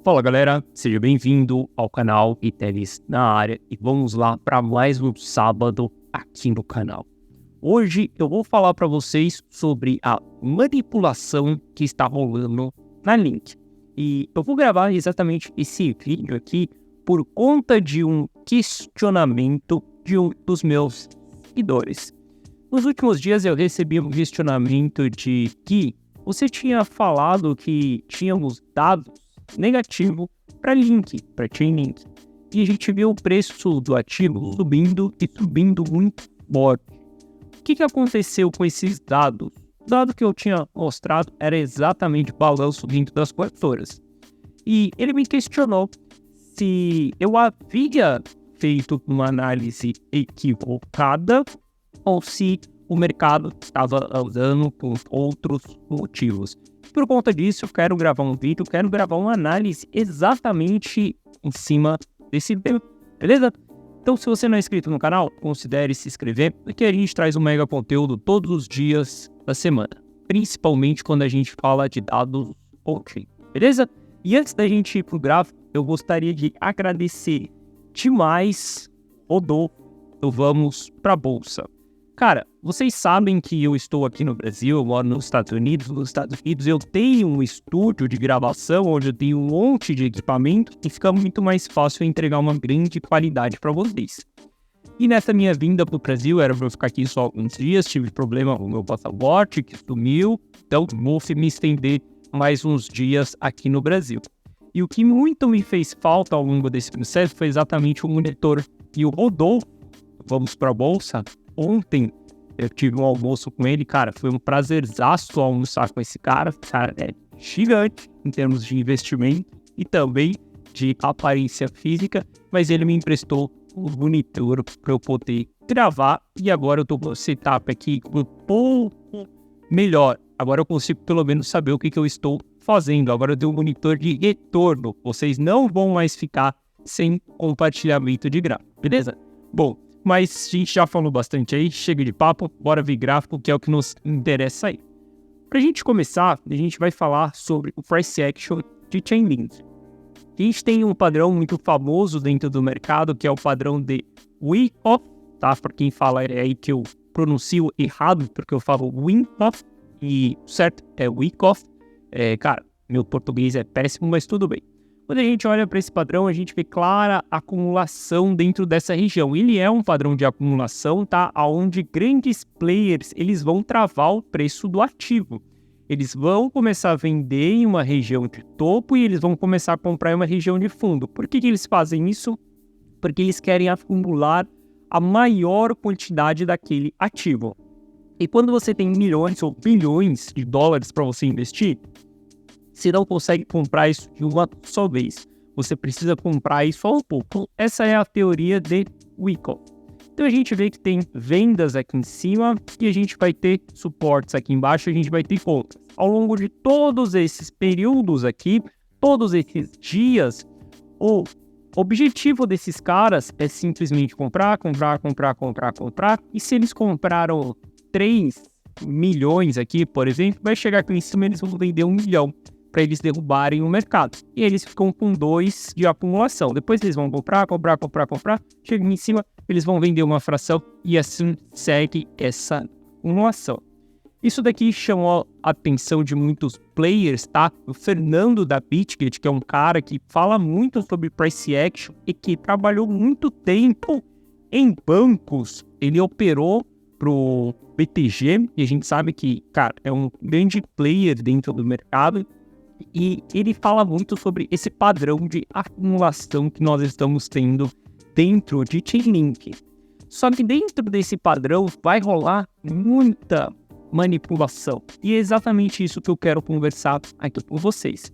Fala galera, seja bem-vindo ao canal Itelis na área e vamos lá para mais um sábado aqui no canal. Hoje eu vou falar para vocês sobre a manipulação que está rolando na Link. E eu vou gravar exatamente esse vídeo aqui por conta de um questionamento de um dos meus seguidores. Nos últimos dias eu recebi um questionamento de que você tinha falado que tínhamos dados negativo para Link, para Chainlink. E a gente viu o preço do ativo subindo e subindo muito forte. O que aconteceu com esses dados? O dado que eu tinha mostrado era exatamente o balanço dentro das corretoras. E ele me questionou se eu havia feito uma análise equivocada ou se o mercado estava andando por outros motivos. Por conta disso, eu quero gravar um vídeo, quero gravar uma análise exatamente em cima desse tema, beleza? Então, se você não é inscrito no canal, considere se inscrever, porque a gente traz um mega conteúdo todos os dias da semana, principalmente quando a gente fala de dados on-chain, beleza? E antes da gente ir pro gráfico, eu gostaria de agradecer demais Rodolfo do Vamos Pra Bolsa. Cara, vocês sabem que eu estou aqui no Brasil, eu moro nos Estados Unidos. Nos Estados Unidos eu tenho um estúdio de gravação onde eu tenho um monte de equipamento e fica muito mais fácil entregar uma grande qualidade para vocês. E nessa minha vinda para o Brasil, era para eu ficar aqui só alguns dias, tive problema com o meu passaporte que sumiu, então vou me estender mais uns dias aqui no Brasil. E o que muito me fez falta ao longo desse processo foi exatamente o monitor. E o Rodolfo, Vamos Pra Bolsa, ontem eu tive um almoço com ele, cara, foi um prazerzaço almoçar com esse cara. O cara é gigante em termos de investimento e também de aparência física, mas ele me emprestou um monitor para eu poder gravar e agora eu tô com o setup aqui um pouco melhor. Agora eu consigo pelo menos saber o que eu estou fazendo. Agora eu tenho um monitor de retorno. Vocês não vão mais ficar sem compartilhamento de gráfico, beleza? Bom, mas a gente já falou bastante aí, chega de papo, bora ver gráfico, que é o que nos interessa aí. Pra gente começar, a gente vai falar sobre o Price Action de Chainlink. A gente tem um padrão muito famoso dentro do mercado, que é o padrão de Wyckoff, tá? Por quem fala é aí que eu pronuncio errado, porque eu falo Wyckoff, e certo é Wyckoff. Cara, meu português é péssimo, mas tudo bem. Quando a gente olha para esse padrão, a gente vê clara acumulação dentro dessa região. Ele é um padrão de acumulação, tá? Onde grandes players eles vão travar o preço do ativo. Eles vão começar a vender em uma região de topo e eles vão começar a comprar em uma região de fundo. Por que eles fazem isso? Porque eles querem acumular a maior quantidade daquele ativo. E quando você tem milhões ou bilhões de dólares para você investir, você não consegue comprar isso de uma só vez. Você precisa comprar isso aos poucos. Essa é a teoria de Wyckoff. Então a gente vê que tem vendas aqui em cima e a gente vai ter suportes aqui embaixo, a gente vai ter compras. Ao longo de todos esses períodos aqui, todos esses dias, o objetivo desses caras é simplesmente comprar. E se eles compraram 3 milhões aqui, por exemplo, vai chegar aqui em cima e eles vão vender 1 milhão. Para eles derrubarem o mercado. E eles ficam com 2 de acumulação. Depois eles vão comprar. Chega em cima, eles vão vender uma fração e assim segue essa acumulação. Isso daqui chamou a atenção de muitos players, tá? O Fernando da Bitget, que é um cara que fala muito sobre price action e que trabalhou muito tempo em bancos. Ele operou pro BTG e a gente sabe que, cara, é um grande player dentro do mercado. E ele fala muito sobre esse padrão de acumulação que nós estamos tendo dentro de Chainlink. Só que dentro desse padrão vai rolar muita manipulação. E é exatamente isso que eu quero conversar aqui com vocês.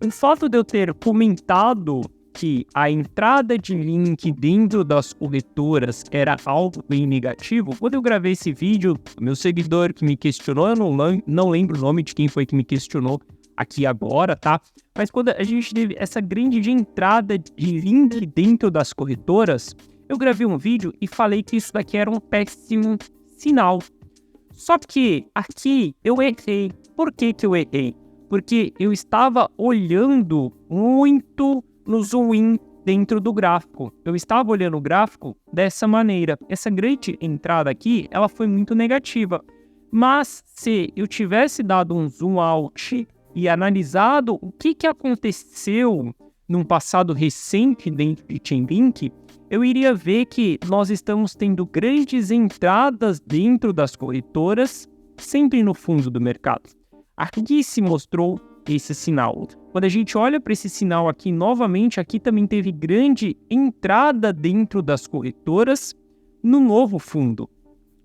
O fato de eu ter comentado que a entrada de Link dentro das corretoras era algo bem negativo, quando eu gravei esse vídeo, meu seguidor que me questionou, eu não lembro o nome de quem foi que me questionou aqui agora, tá? Mas quando a gente teve essa grande entrada de Link dentro das corretoras, eu gravei um vídeo e falei que isso daqui era um péssimo sinal. Só que aqui eu errei. Por que eu errei? porque eu estava olhando muito no zoom in dentro do gráfico. Eu estava olhando o gráfico dessa maneira. Essa grande entrada aqui, ela foi muito negativa. Mas se eu tivesse dado um zoom out e analisado o que aconteceu num passado recente dentro de Chainlink, eu iria ver que nós estamos tendo grandes entradas dentro das corretoras, sempre no fundo do mercado. Aqui se mostrou esse sinal. Quando a gente olha para esse sinal aqui novamente, aqui também teve grande entrada dentro das corretoras no novo fundo.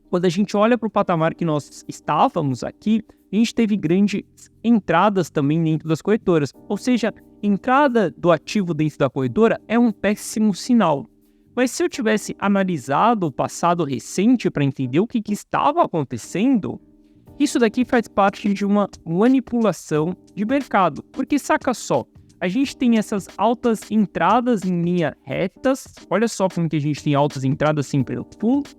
Quando a gente olha para o patamar que nós estávamos aqui, a gente teve grandes entradas também dentro das corretoras. Ou seja, entrada do ativo dentro da corretora é um péssimo sinal. Mas se eu tivesse analisado o passado recente para entender o que estava acontecendo, isso daqui faz parte de uma manipulação de mercado. Porque saca só, a gente tem essas altas entradas em linha retas. Olha só como que a gente tem altas entradas sempre no fundo.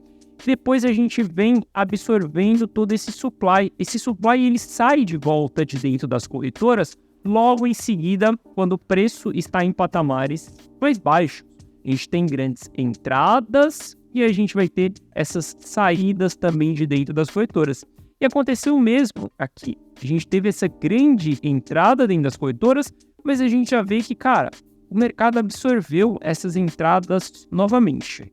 Depois a gente vem absorvendo todo esse supply. Esse supply ele sai de volta de dentro das corretoras logo em seguida, quando o preço está em patamares mais baixos. A gente tem grandes entradas e a gente vai ter essas saídas também de dentro das corretoras. E aconteceu o mesmo aqui. A gente teve essa grande entrada dentro das corretoras, mas a gente já vê que, cara, o mercado absorveu essas entradas novamente.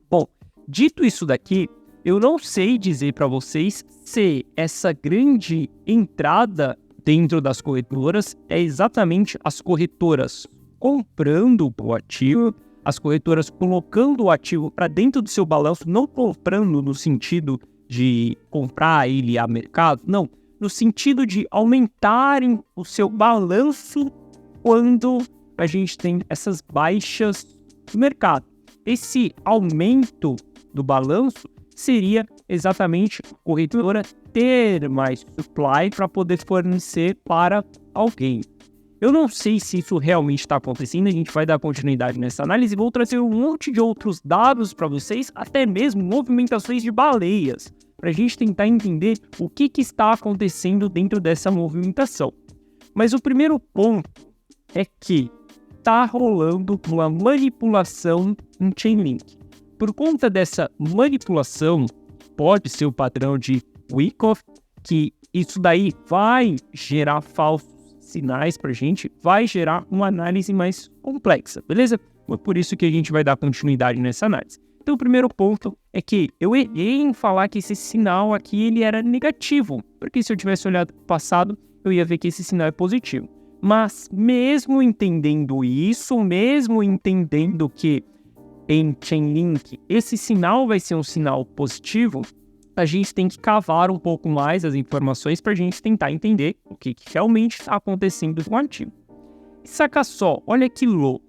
Bom, dito isso daqui, eu não sei dizer para vocês se essa grande entrada dentro das corretoras é exatamente as corretoras comprando o ativo, as corretoras colocando o ativo para dentro do seu balanço, não comprando no sentido de comprar ele a mercado, não, no sentido de aumentarem o seu balanço quando a gente tem essas baixas do mercado. Esse aumento do balanço seria exatamente a corretora ter mais supply para poder fornecer para alguém. Eu não sei se isso realmente está acontecendo, a gente vai dar continuidade nessa análise e vou trazer um monte de outros dados para vocês, até mesmo movimentações de baleias, para a gente tentar entender o que está acontecendo dentro dessa movimentação. Mas o primeiro ponto é que está rolando uma manipulação em Chainlink. Por conta dessa manipulação, pode ser o padrão de Wyckoff, que isso daí vai gerar falsos sinais para a gente, vai gerar uma análise mais complexa, beleza? É por isso que a gente vai dar continuidade nessa análise. Então, o primeiro ponto é que eu errei em falar que esse sinal aqui ele era negativo, porque se eu tivesse olhado para o passado, eu ia ver que esse sinal é positivo. Mas mesmo entendendo isso, mesmo entendendo que em Chainlink esse sinal vai ser um sinal positivo, a gente tem que cavar um pouco mais as informações para a gente tentar entender o que realmente está acontecendo com o ativo. E saca só, olha que louco.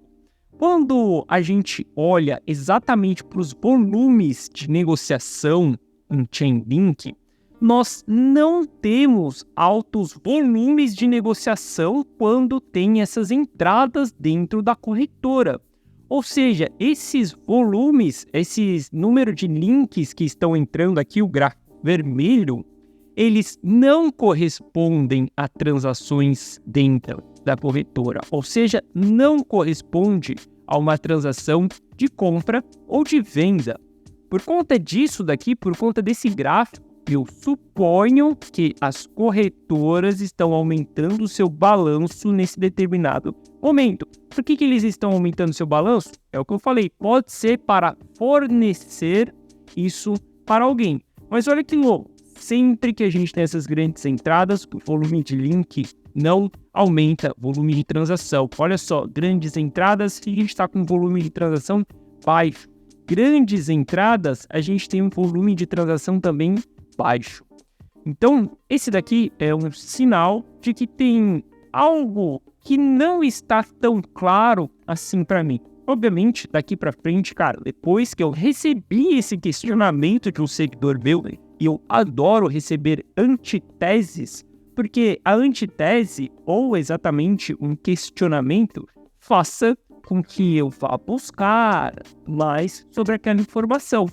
Quando a gente olha exatamente para os volumes de negociação em Chainlink, nós não temos altos volumes de negociação quando tem essas entradas dentro da corretora. Ou seja, esses volumes, esses número de links que estão entrando aqui, o gráfico vermelho, eles não correspondem a transações dentro da corretora. Ou seja, não corresponde a uma transação de compra ou de venda. Por conta disso daqui, por conta desse gráfico, eu suponho que as corretoras estão aumentando o seu balanço nesse determinado momento. Por que eles estão aumentando o seu balanço? É o que eu falei, pode ser para fornecer isso para alguém. Mas olha que louco, sempre que a gente tem essas grandes entradas, o volume de link não aumenta, volume de transação. Olha só, grandes entradas, a gente está com volume de transação baixo. Grandes entradas, a gente tem um volume de transação também baixo. Então, esse daqui é um sinal de que tem algo que não está tão claro assim para mim. Obviamente, daqui para frente, cara, depois que eu recebi esse questionamento de um seguidor meu, e eu adoro receber antiteses, porque a antitese, ou exatamente um questionamento, faça com que eu vá buscar mais sobre aquela informação,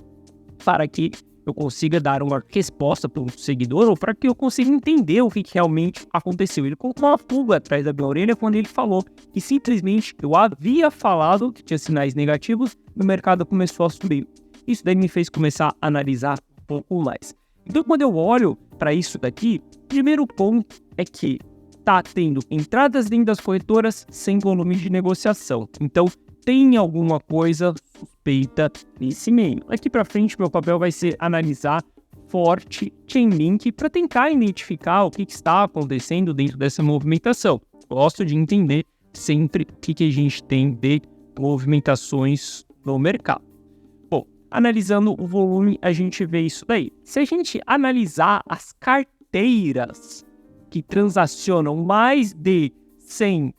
para que eu consiga dar uma resposta para o seguidor ou para que eu consiga entender o que realmente aconteceu. Ele colocou uma pulga atrás da minha orelha quando ele falou que simplesmente eu havia falado que tinha sinais negativos e o mercado começou a subir. Isso daí me fez começar a analisar um pouco mais. Então, quando eu olho para isso daqui, o primeiro ponto é que está tendo entradas dentro das corretoras sem volume de negociação. Então, tem alguma coisa suspeita nesse meio. Daqui para frente, meu papel vai ser analisar forte Chainlink para tentar identificar o que está acontecendo dentro dessa movimentação. Gosto de entender sempre o que a gente tem de movimentações no mercado. Bom, analisando o volume, a gente vê isso daí. Se a gente analisar as carteiras que transacionam mais de 100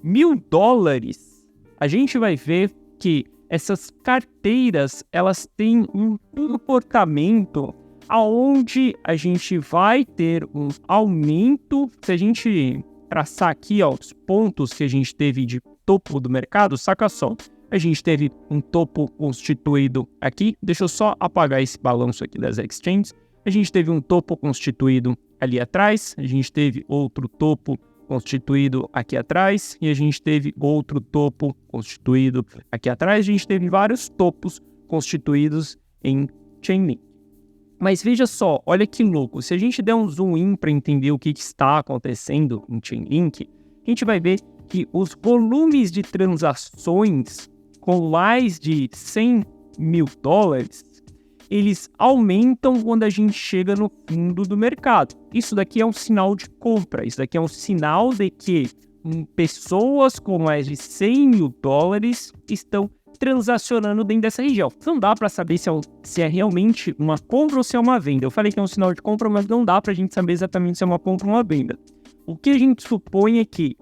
mil dólares, a gente vai ver que essas carteiras, elas têm um comportamento aonde a gente vai ter um aumento. Se a gente traçar aqui os pontos que a gente teve de topo do mercado, saca só, a gente teve um topo constituído aqui, deixa eu só apagar esse balanço aqui das exchanges, a gente teve um topo constituído ali atrás, a gente teve outro topo constituído aqui atrás e a gente teve outro topo constituído aqui atrás. A gente teve vários topos constituídos em Chainlink. Mas veja só, olha que louco, se a gente der um zoom in para entender o que está acontecendo em Chainlink, a gente vai ver que os volumes de transações com mais de 100 mil dólares, eles aumentam quando a gente chega no fundo do mercado. Isso daqui é um sinal de compra, isso daqui é um sinal de que pessoas com mais de 100 mil dólares estão transacionando dentro dessa região. Não dá para saber se é realmente uma compra ou se é uma venda. Eu falei que é um sinal de compra, mas não dá para a gente saber exatamente se é uma compra ou uma venda. O que a gente supõe é que,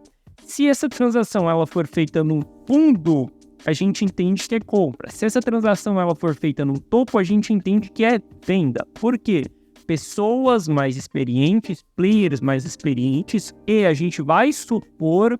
se essa transação ela for feita no fundo, a gente entende que é compra. Se essa transação ela for feita no topo, a gente entende que é venda. Por quê? Pessoas mais experientes, players mais experientes, e a gente vai supor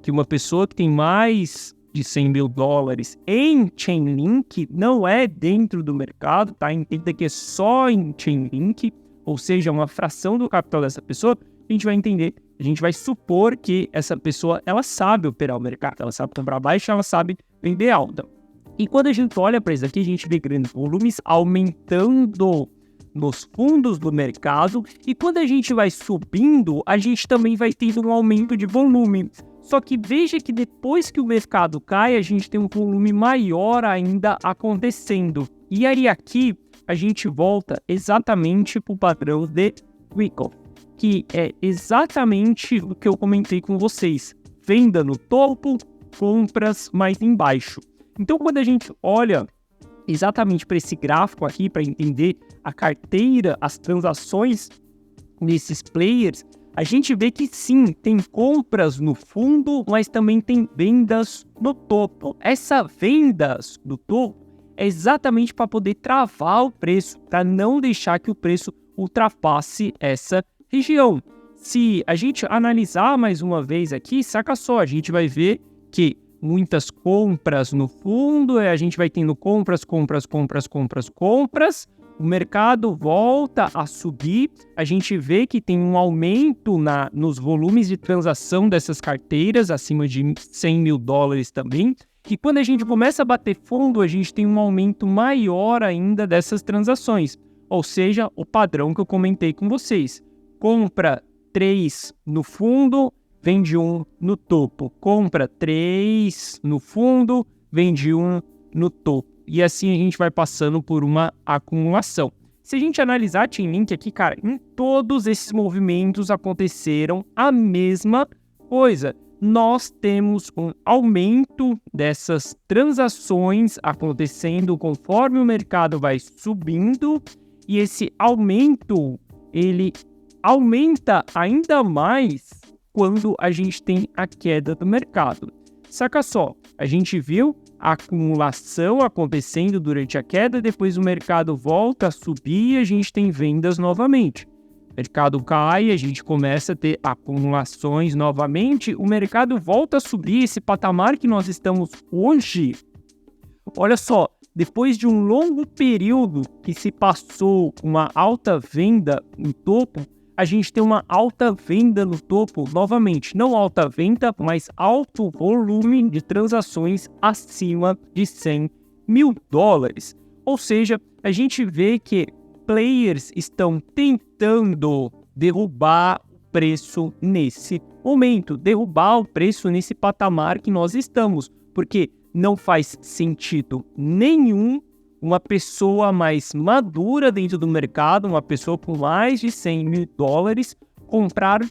que uma pessoa que tem mais de 100 mil dólares em Chainlink não é dentro do mercado, tá? Entenda que é só em Chainlink, ou seja, uma fração do capital dessa pessoa. A gente vai entender, a gente vai supor que essa pessoa, ela sabe operar o mercado, ela sabe comprar baixo, ela sabe vender alta. E quando a gente olha para isso aqui, a gente vê grandes volumes aumentando nos fundos do mercado, e quando a gente vai subindo, a gente também vai tendo um aumento de volume. Só que veja que depois que o mercado cai, a gente tem um volume maior ainda acontecendo. E aí aqui a gente volta exatamente para o padrão de Wyckoff, que é exatamente o que eu comentei com vocês. Venda no topo, compras mais embaixo. Então, quando a gente olha exatamente para esse gráfico aqui, para entender a carteira, as transações desses players, a gente vê que sim, tem compras no fundo, mas também tem vendas no topo. Essas vendas no topo é exatamente para poder travar o preço, para não deixar que o preço ultrapasse essa região. Se a gente analisar mais uma vez aqui, saca só, a gente vai ver que muitas compras no fundo, a gente vai tendo compras, o mercado volta a subir, a gente vê que tem um aumento nos volumes de transação dessas carteiras, acima de 100 mil dólares também, e quando a gente começa a bater fundo, a gente tem um aumento maior ainda dessas transações, ou seja, o padrão que eu comentei com vocês. Compra 3 no fundo, vende 1 no topo. Compra 3 no fundo, vende 1 no topo. E assim a gente vai passando por uma acumulação. Se a gente analisar a Chainlink aqui, cara, em todos esses movimentos aconteceram a mesma coisa. Nós temos um aumento dessas transações acontecendo conforme o mercado vai subindo. E esse aumento, ele aumenta ainda mais quando a gente tem a queda do mercado. Saca só, a gente viu a acumulação acontecendo durante a queda, depois o mercado volta a subir e a gente tem vendas novamente. O mercado cai, a gente começa a ter acumulações novamente, o mercado volta a subir, esse patamar que nós estamos hoje. Olha só, depois de um longo período que se passou uma alta venda no topo, a gente tem uma alta venda no topo, novamente, não alta venda, mas alto volume de transações acima de $100 mil. Ou seja, a gente vê que players estão tentando derrubar o preço nesse momento, derrubar o preço nesse patamar que nós estamos, porque não faz sentido nenhum uma pessoa mais madura dentro do mercado, uma pessoa com mais de $100 mil, comprar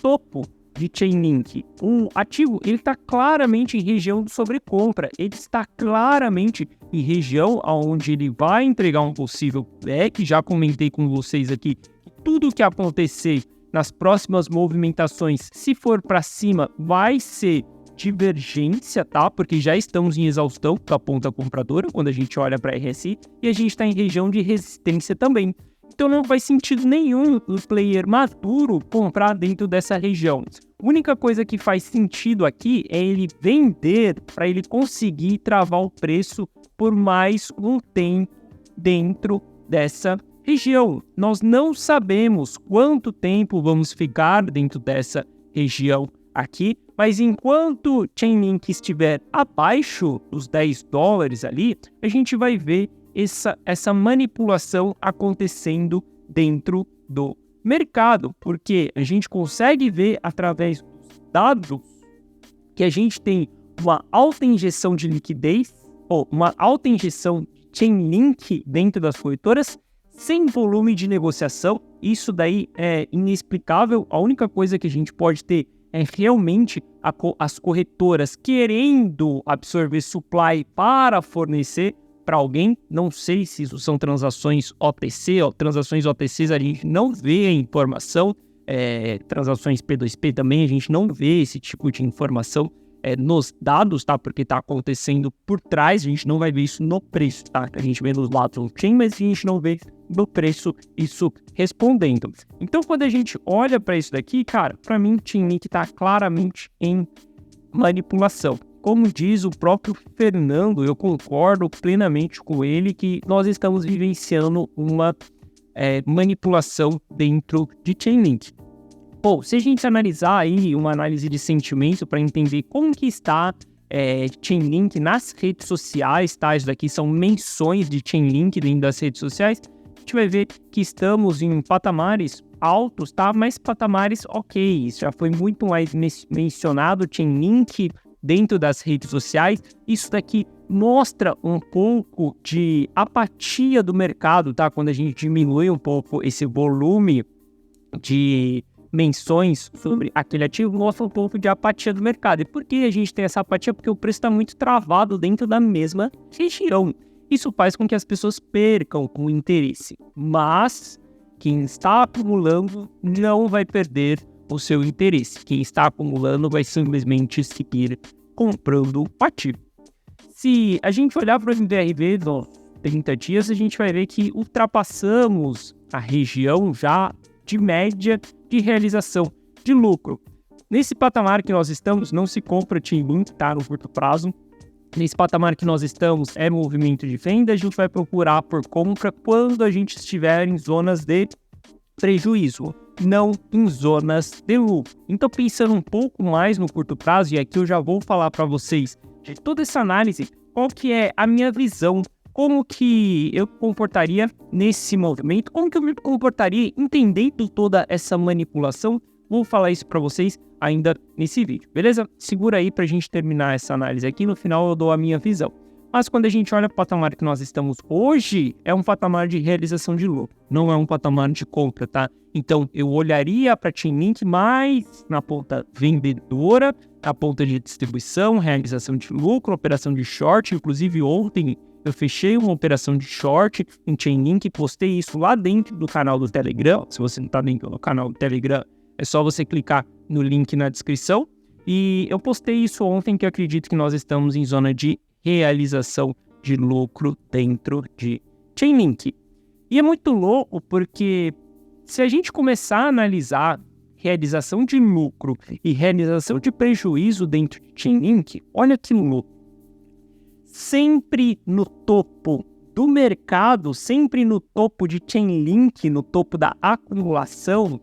topo de Chainlink. O ativo ele está claramente em região de sobrecompra, ele está claramente em região onde ele vai entregar um possível back. Já comentei com vocês aqui que tudo que acontecer nas próximas movimentações, se for para cima, vai ser divergência, tá? Porque já estamos em exaustão da ponta compradora quando a gente olha para a RSI e a gente está em região de resistência também. Então não faz sentido nenhum o player maduro comprar dentro dessa região. A única coisa que faz sentido aqui é ele vender para ele conseguir travar o preço por mais um tempo dentro dessa região. Nós não sabemos quanto tempo vamos ficar dentro dessa região aqui, mas enquanto Chainlink estiver abaixo dos $10 ali, a gente vai ver essa manipulação acontecendo dentro do mercado, porque a gente consegue ver através dos dados que a gente tem uma alta injeção de liquidez, ou uma alta injeção de Chainlink dentro das corretoras, sem volume de negociação. Isso daí é inexplicável. A única coisa que a gente pode ter é realmente as corretoras querendo absorver supply para fornecer para alguém. Não sei se isso são transações OTC, transações OTCs a gente não vê a informação, transações P2P também a gente não vê esse tipo de informação nos dados, tá? Porque tá acontecendo por trás, a gente não vai ver isso no preço, tá? A gente vê nos lados on-chain, mas a gente não vê no preço isso respondendo. Então, quando a gente olha para isso daqui, cara, para mim, Chainlink tá claramente em manipulação. Como diz o próprio Fernando, eu concordo plenamente com ele que nós estamos vivenciando uma manipulação dentro de Chainlink. Bom, se a gente analisar aí uma análise de sentimento para entender como que está Chainlink nas redes sociais, tá? Isso daqui são menções de Chainlink dentro das redes sociais. A gente vai ver que estamos em patamares altos, tá? Mas patamares ok. Isso já foi muito mais mencionado, Chainlink dentro das redes sociais. Isso daqui mostra um pouco de apatia do mercado, tá? Quando a gente diminui um pouco esse volume de menções sobre aquele ativo, mostra um pouco de apatia do mercado. E por que a gente tem essa apatia? Porque o preço está muito travado dentro da mesma região. Isso faz com que as pessoas percam o interesse. Mas quem está acumulando não vai perder o seu interesse. Quem está acumulando vai simplesmente seguir comprando o ativo. Se a gente olhar para o MVRV dos 30 dias, a gente vai ver que ultrapassamos a região já de média de realização de lucro. Nesse patamar que nós estamos, não se compra Chainlink, tá? No curto prazo. Nesse patamar que nós estamos é movimento de venda, a gente vai procurar por compra quando a gente estiver em zonas de prejuízo, não em zonas de lucro. Então, pensando um pouco mais no curto prazo, e aqui eu já vou falar para vocês de toda essa análise, qual que é a minha visão, como que eu comportaria nesse movimento, como que eu me comportaria entendendo toda essa manipulação. Vou falar isso para vocês ainda nesse vídeo, beleza? Segura aí para a gente terminar essa análise aqui, no final eu dou a minha visão. Mas quando a gente olha para o patamar que nós estamos hoje, é um patamar de realização de lucro, não é um patamar de compra, tá? Então eu olharia para Chainlink mais na ponta vendedora, na ponta de distribuição, realização de lucro, operação de short. Inclusive ontem eu fechei uma operação de short em Chainlink, postei isso lá dentro do canal do Telegram. Se você não está dentro do canal do Telegram, é só você clicar no link na descrição. E eu postei isso ontem, que eu acredito que nós estamos em zona de realização de lucro dentro de Chainlink. E é muito louco porque se a gente começar a analisar realização de lucro e realização de prejuízo dentro de Chainlink, olha que louco. sempre no topo do mercado, sempre no topo de Chainlink, no topo da acumulação,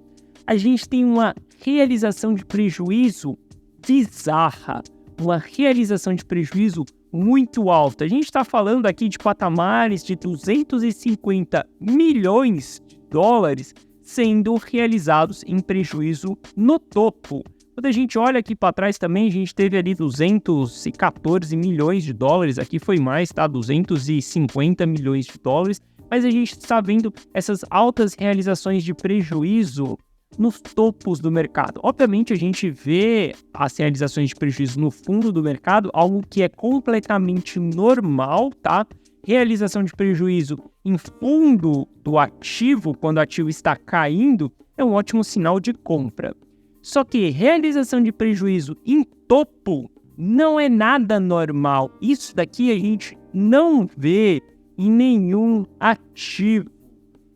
a gente tem uma realização de prejuízo bizarra, uma realização de prejuízo muito alta. A gente está falando aqui de patamares de 250 milhões de dólares sendo realizados em prejuízo no topo. Quando a gente olha aqui para trás também, a gente teve ali 214 milhões de dólares, aqui foi mais, tá? 250 milhões de dólares, mas a gente está vendo essas altas realizações de prejuízo nos topos do mercado. Obviamente, a gente vê as realizações de prejuízo no fundo do mercado, algo que é completamente normal, tá? Realização de prejuízo em fundo do ativo, quando o ativo está caindo, é um ótimo sinal de compra. Só que realização de prejuízo em topo não é nada normal. Isso daqui a gente não vê em nenhum ativo.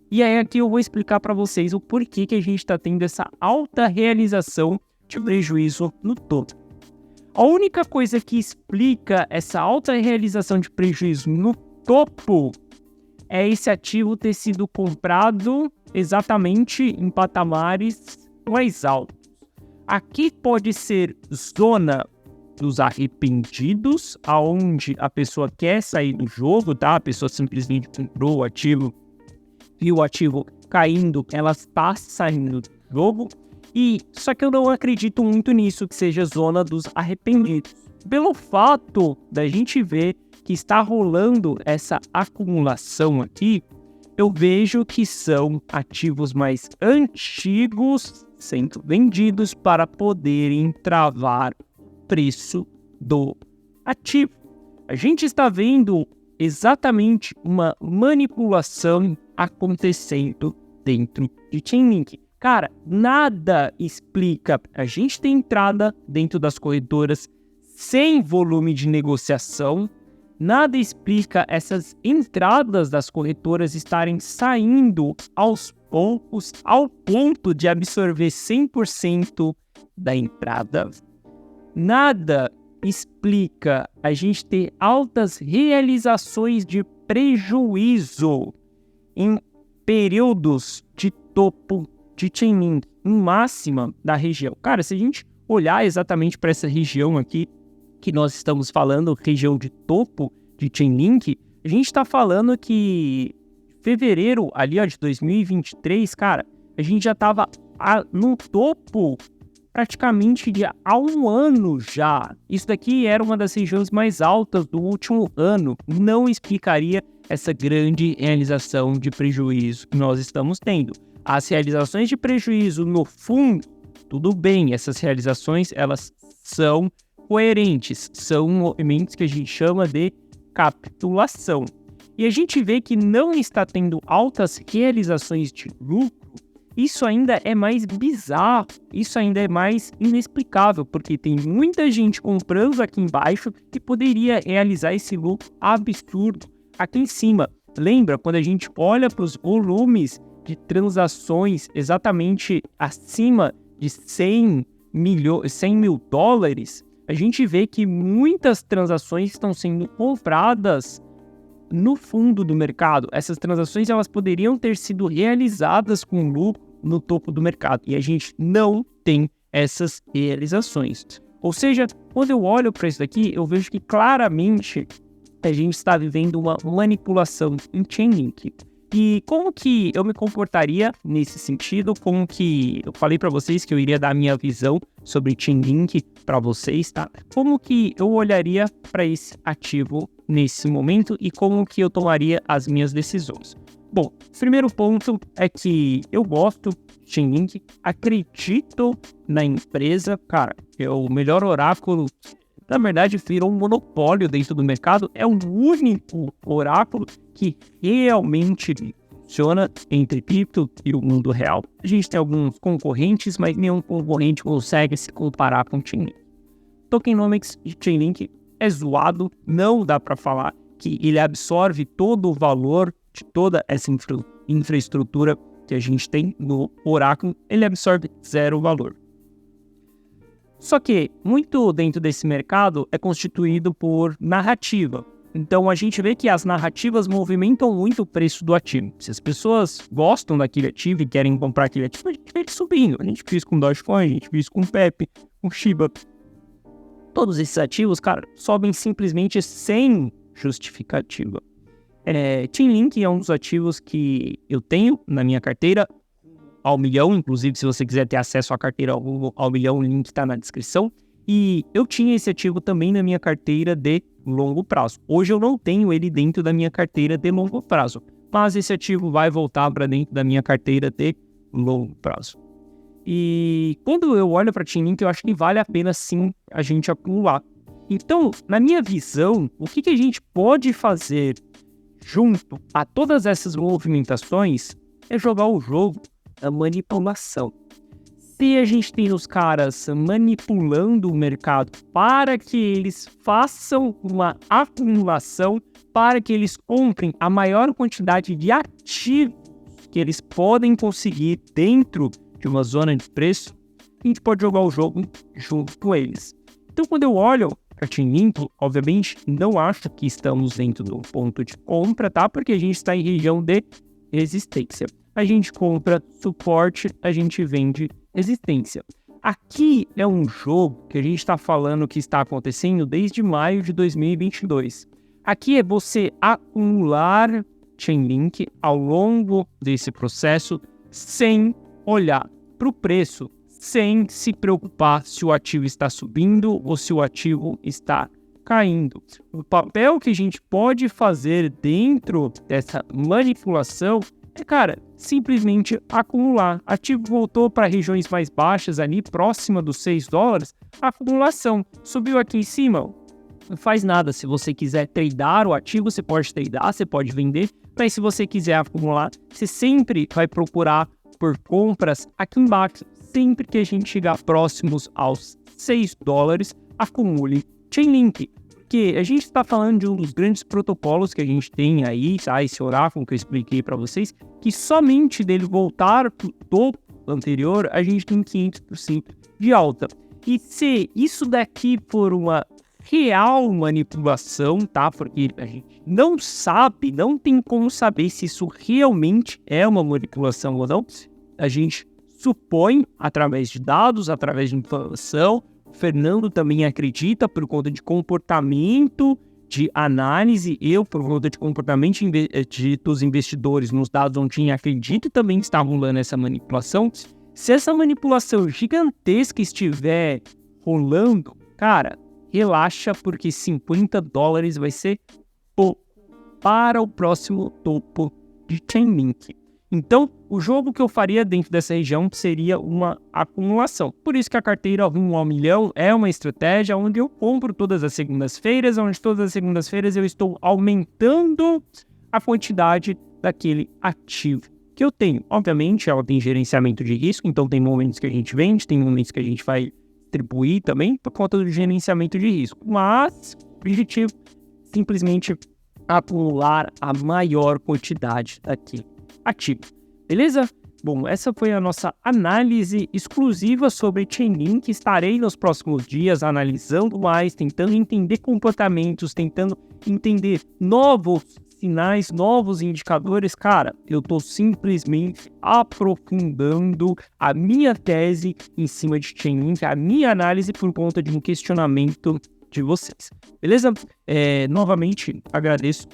E aí aqui eu vou explicar para vocês o porquê que a gente está tendo essa alta realização de prejuízo no topo. A única coisa que explica essa alta realização de prejuízo no topo é esse ativo ter sido comprado exatamente em patamares mais altos. Aqui pode ser zona dos arrependidos, aonde a pessoa quer sair do jogo, tá? A pessoa simplesmente comprou o ativo, viu o ativo caindo, ela está saindo do jogo. E só que eu não acredito muito nisso, que seja zona dos arrependidos. Pelo fato da gente ver que está rolando essa acumulação aqui, eu vejo que são ativos mais antigos sendo vendidos para poderem travar o preço do ativo. A gente está vendo exatamente uma manipulação acontecendo dentro de Chainlink. Cara, nada explica a gente ter entrada dentro das corretoras sem volume de negociação. Nada explica essas entradas das corretoras estarem saindo aos poucos, ao ponto de absorver 100% da entrada. Nada explica a gente ter altas realizações de prejuízo em períodos de topo de Chainlink, em máxima da região. Cara, se a gente olhar exatamente para essa região aqui, que nós estamos falando, região de topo de Chainlink, a gente está falando que fevereiro ali, ó, de 2023, cara, a gente já estava no topo praticamente há um ano já. Isso daqui era uma das regiões mais altas do último ano. Não explicaria essa grande realização de prejuízo que nós estamos tendo. As realizações de prejuízo no fundo, tudo bem, essas realizações elas são coerentes, são movimentos que a gente chama de capitulação. E a gente vê que não está tendo altas realizações de lucro. Isso ainda é mais bizarro, isso ainda é mais inexplicável, porque tem muita gente comprando aqui embaixo que poderia realizar esse lucro absurdo aqui em cima. Lembra quando a gente olha para os volumes de transações exatamente acima de 100 mil dólares, a gente vê que muitas transações estão sendo compradas no fundo do mercado. Essas transações elas poderiam ter sido realizadas com lucro no topo do mercado e a gente não tem essas realizações. Ou seja, quando eu olho para isso daqui, eu vejo que claramente a gente está vivendo uma manipulação em Chainlink. E como que eu me comportaria nesse sentido? Como que eu falei para vocês que eu iria dar a minha visão sobre Chainlink para vocês, tá? Como que eu olharia para esse ativo nesse momento e como que eu tomaria as minhas decisões? Bom, o primeiro ponto é que eu gosto de Chainlink, acredito na empresa, cara, é o melhor oráculo. Na verdade, virou um monopólio dentro do mercado. É o único oráculo que realmente funciona entre cripto e o mundo real. A gente tem alguns concorrentes, mas nenhum concorrente consegue se comparar com o Chainlink. Tokenomics de Chainlink é zoado, não dá para falar que ele absorve todo o valor de toda essa infraestrutura que a gente tem no oráculo. Ele absorve zero valor. Só que muito dentro desse mercado é constituído por narrativa. Então a gente vê que as narrativas movimentam muito o preço do ativo. Se as pessoas gostam daquele ativo e querem comprar aquele ativo, a gente vê ele subindo. A gente viu isso com Dogecoin, a gente viu isso com Pepe, com Shiba. Todos esses ativos, cara, sobem simplesmente sem justificativa. Chainlink é um dos ativos que eu tenho na minha carteira ao milhão. Inclusive, se você quiser ter acesso à carteira ao milhão, o link está na descrição. E eu tinha esse ativo também na minha carteira de longo prazo. Hoje eu não tenho ele dentro da minha carteira de longo prazo, mas esse ativo vai voltar para dentro da minha carteira de longo prazo. E quando eu olho para a Chainlink, eu acho que vale a pena sim a gente acumular. Então, na minha visão, o que a gente pode fazer junto a todas essas movimentações é jogar o jogo da manipulação. Se a gente tem os caras manipulando o mercado para que eles façam uma acumulação, para que eles comprem a maior quantidade de ativos que eles podem conseguir dentro de uma zona de preço, a gente pode jogar o jogo junto com eles. Então, quando eu olho para a Chainlink, obviamente, não acho que estamos dentro do ponto de compra, tá? Porque a gente está em região de resistência. A gente compra suporte, a gente vende resistência. Aqui é um jogo que a gente está falando que está acontecendo desde maio de 2022. Aqui é você acumular Chainlink ao longo desse processo sem olhar para o preço, sem se preocupar se o ativo está subindo ou se o ativo está caindo. O papel que a gente pode fazer dentro dessa manipulação é, cara, simplesmente acumular. Ativo voltou para regiões mais baixas ali, próxima dos $6, acumulação. Subiu aqui em cima, não faz nada. Se você quiser tradear o ativo, você pode tradear, você pode vender. Mas se você quiser acumular, você sempre vai procurar por compras aqui embaixo. Sempre que a gente chegar próximos aos $6, acumule Chainlink. Porque a gente está falando de um dos grandes protocolos que a gente tem aí, tá? Esse oráculo que eu expliquei para vocês, que somente dele voltar para o topo anterior, a gente tem 500% de alta. E se isso daqui for uma real manipulação, tá? Porque a gente não sabe, não tem como saber se isso realmente é uma manipulação ou não. A gente supõe através de dados, através de informação. O Fernando também acredita por conta de comportamento de análise. Eu, por conta de comportamento dos investidores nos dados onde acredito também que está rolando essa manipulação. Se essa manipulação gigantesca estiver rolando, cara, relaxa, porque $50 vai ser pouco para o próximo topo de Chainlink. Então, o jogo que eu faria dentro dessa região seria uma acumulação. Por isso que a carteira rumo ao milhão é uma estratégia onde eu compro todas as segundas-feiras, onde todas as segundas-feiras eu estou aumentando a quantidade daquele ativo que eu tenho. Obviamente, ela tem gerenciamento de risco, então tem momentos que a gente vende, tem momentos que a gente vai distribuir também por conta do gerenciamento de risco. Mas o objetivo é simplesmente acumular a maior quantidade daquele ativo. Beleza? Bom, essa foi a nossa análise exclusiva sobre Chainlink. Estarei nos próximos dias analisando mais, tentando entender comportamentos, tentando entender novos sinais, novos indicadores. Cara, eu tô simplesmente aprofundando a minha tese em cima de Chainlink, a minha análise por conta de um questionamento de vocês. Beleza? Novamente, agradeço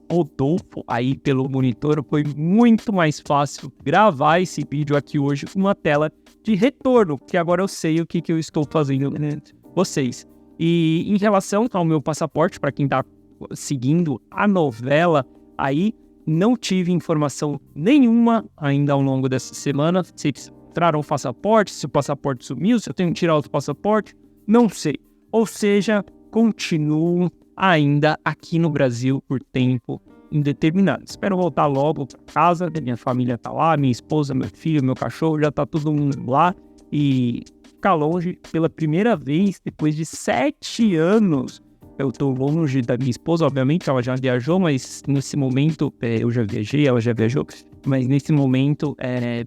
Rodolfo aí pelo monitor. Foi muito mais fácil gravar esse vídeo aqui hoje com uma tela de retorno, que agora eu sei o que eu estou fazendo com vocês. E em relação ao meu passaporte, para quem está seguindo a novela aí, não tive informação nenhuma ainda ao longo dessa semana. Se eles tiraram o passaporte, se o passaporte sumiu, se eu tenho que tirar outro passaporte, não sei. Ou seja, continuo ainda aqui no Brasil por tempo indeterminado. Espero voltar logo para casa, minha família tá lá, minha esposa, meu filho, meu cachorro, já tá todo mundo lá, e ficar longe pela primeira vez depois de 7 anos. Eu tô longe da minha esposa, obviamente, ela já viajou, mas nesse momento, eu já viajei, ela já viajou, mas nesse momento,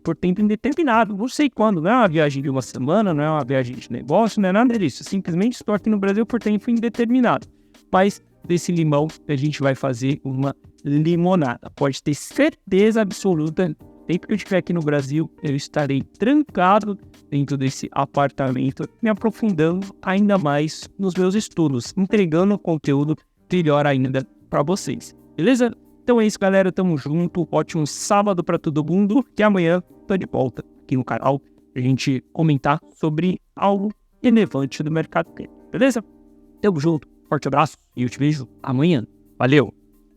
por tempo indeterminado, não sei quando, não é uma viagem de uma semana, não é uma viagem de negócio, não é nada disso, simplesmente estou aqui no Brasil por tempo indeterminado. Mas desse limão a gente vai fazer uma limonada. Pode ter certeza absoluta, sempre que eu estiver aqui no Brasil, eu estarei trancado dentro desse apartamento, me aprofundando ainda mais nos meus estudos, entregando conteúdo melhor ainda para vocês. Beleza? Então é isso, galera. Tamo junto. Ótimo sábado para todo mundo. E amanhã tô de volta aqui no canal pra gente comentar sobre algo relevante do mercado. Beleza? Tamo junto. Forte abraço e eu te vejo amanhã. Valeu!